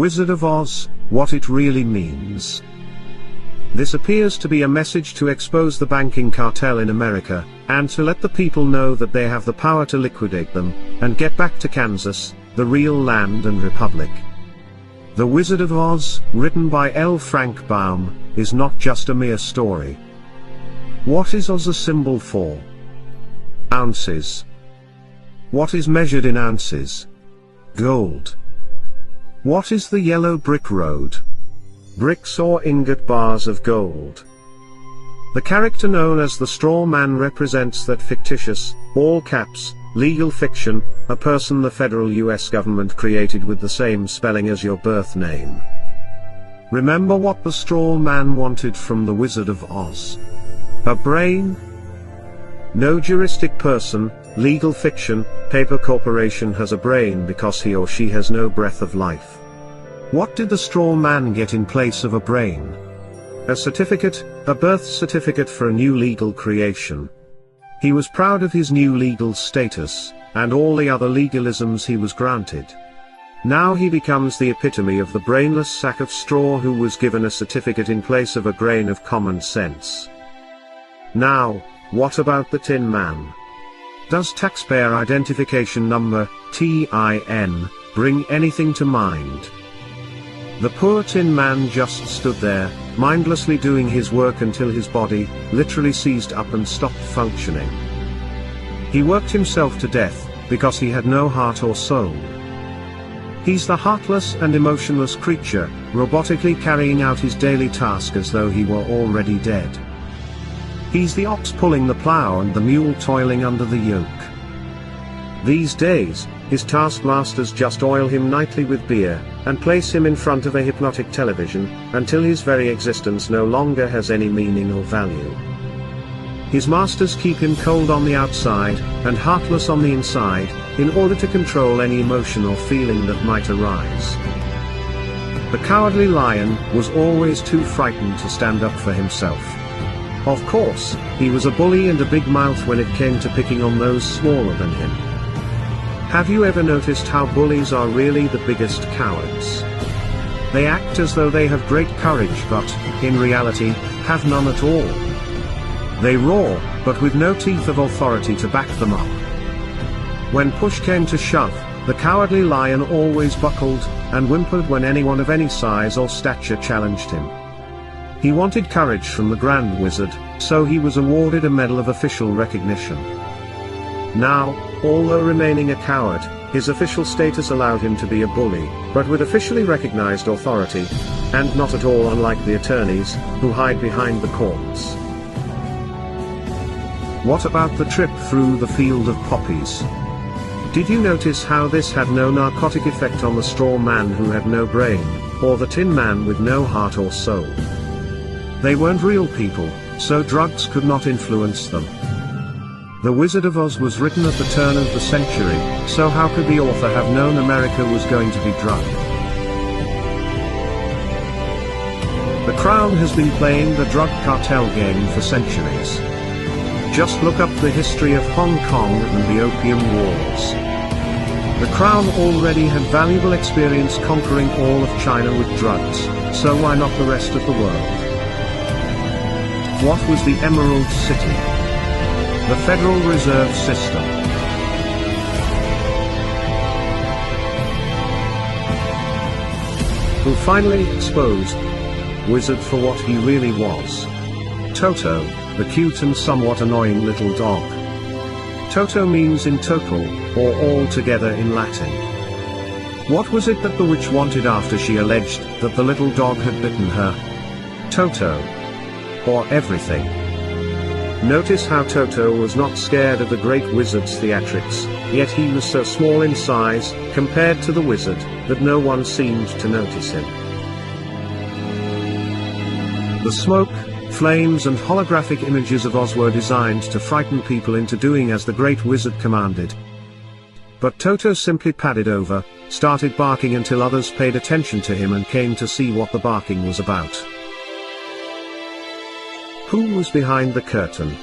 Wizard of Oz, what it really means. This appears to be a message to expose the banking cartel in America, and to let the people know that they have the power to liquidate them, and get back to Kansas, the real land and republic. The Wizard of Oz, written by L. Frank Baum, is not just a mere story. What is Oz a symbol for? Ounces. What is measured in ounces? Gold. What is the yellow brick road? Bricks or ingot bars of gold. The character known as the Straw Man represents that fictitious, all caps, legal fiction, a person the federal US government created with the same spelling as your birth name. Remember what the Straw Man wanted from the Wizard of Oz? A brain? No juristic person, legal fiction, paper corporation has a brain because he or she has no breath of life. What did the Straw Man get in place of a brain? A certificate, a birth certificate for a new legal creation. He was proud of his new legal status, and all the other legalisms he was granted. Now he becomes the epitome of the brainless sack of straw who was given a certificate in place of a grain of common sense. Now, what about the Tin Man? Does taxpayer identification number, TIN, bring anything to mind? The poor Tin Man just stood there, mindlessly doing his work until his body, literally seized up and stopped functioning. He worked himself to death, because he had no heart or soul. He's the heartless and emotionless creature, robotically carrying out his daily task as though he were already dead. He's the ox pulling the plow and the mule toiling under the yoke. These days, his taskmasters just oil him nightly with beer, and place him in front of a hypnotic television, until his very existence no longer has any meaning or value. His masters keep him cold on the outside, and heartless on the inside, in order to control any emotion or feeling that might arise. The Cowardly Lion was always too frightened to stand up for himself. Of course, he was a bully and a big mouth when it came to picking on those smaller than him. Have you ever noticed how bullies are really the biggest cowards? They act as though they have great courage but, in reality, have none at all. They roar, but with no teeth of authority to back them up. When push came to shove, the Cowardly Lion always buckled, and whimpered when anyone of any size or stature challenged him. He wanted courage from the Grand Wizard, so he was awarded a medal of official recognition. Now, although remaining a coward, his official status allowed him to be a bully, but with officially recognized authority, and not at all unlike the attorneys, who hide behind the courts. What about the trip through the field of poppies? Did you notice how this had no narcotic effect on the Straw Man who had no brain, or the Tin Man with no heart or soul? They weren't real people, so drugs could not influence them. The Wizard of Oz was written at the turn of the century, so how could the author have known America was going to be drugged? The Crown has been playing the drug cartel game for centuries. Just look up the history of Hong Kong and the Opium Wars. The Crown already had valuable experience conquering all of China with drugs, so why not the rest of the world? What was the Emerald City? The Federal Reserve System. Who finally exposed Wizard for what he really was. Toto, the cute and somewhat annoying little dog. Toto means in total, or altogether in Latin. What was it that the witch wanted after she alleged that the little dog had bitten her? Toto. Or everything. Notice how Toto was not scared of the great wizard's theatrics, yet he was so small in size, compared to the wizard, that no one seemed to notice him. The smoke, flames and holographic images of Oz were designed to frighten people into doing as the great wizard commanded. But Toto simply padded over, started barking until others paid attention to him and came to see what the barking was about. Who was behind the curtain?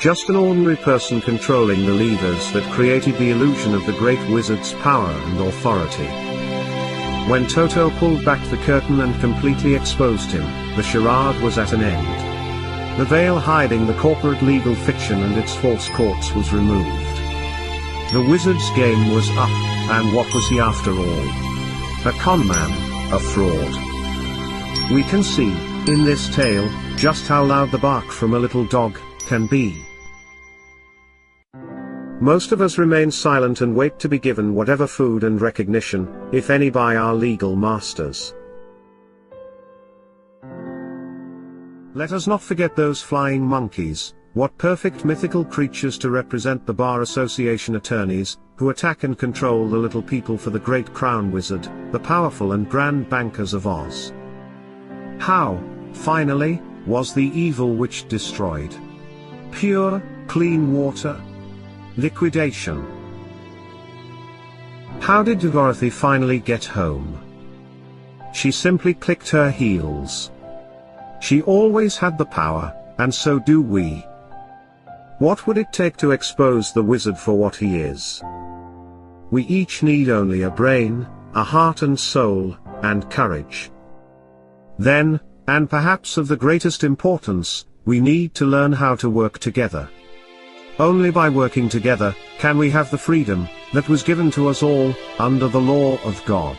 Just an ordinary person controlling the levers that created the illusion of the great wizard's power and authority. When Toto pulled back the curtain and completely exposed him, the charade was at an end. The veil hiding the corporate legal fiction and its false courts was removed. The wizard's game was up, and what was he after all? A conman, a fraud. We can see, in this tale, just how loud the bark from a little dog can be. Most of us remain silent and wait to be given whatever food and recognition, if any, by our legal masters. Let us not forget those flying monkeys, what perfect mythical creatures to represent the Bar Association attorneys, who attack and control the little people for the great crown wizard, the powerful and grand bankers of Oz. How, finally, was the evil witch destroyed? Pure, clean water? Liquidation. How did Dorothy finally get home? She simply clicked her heels. She always had the power, and so do we. What would it take to expose the wizard for what he is? We each need only a brain, a heart and soul, and courage. Then, and perhaps of the greatest importance, we need to learn how to work together. Only by working together, can we have the freedom that was given to us all, under the law of God.